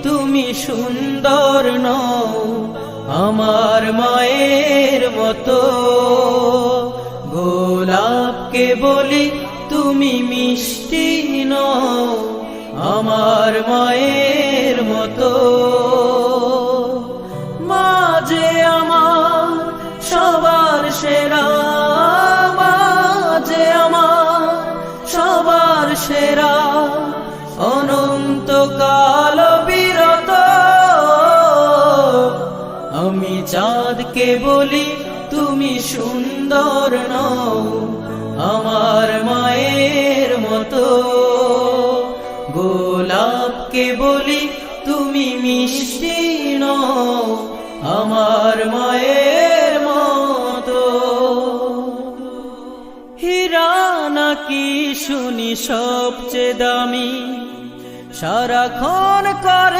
তুমি সুন্দর নও আমার মায়ের মতো। গোলাপকে বলি তুমি মিষ্টি নও আমার মায়ের মতো। মা যে আমার সবার সেরা, মা যে আমার সবার সেরা, অনন্তকাল বিরত। আমি চাঁদকে বলি তুমি সুন্দর নও আমার মায়ের মতো। গোলাপকে বলি তুমি মিষ্টি নও আমার মায়ের মতো। হীরা নাকি শুনি সবচেয়ে দামি, সারাক্ষণ করে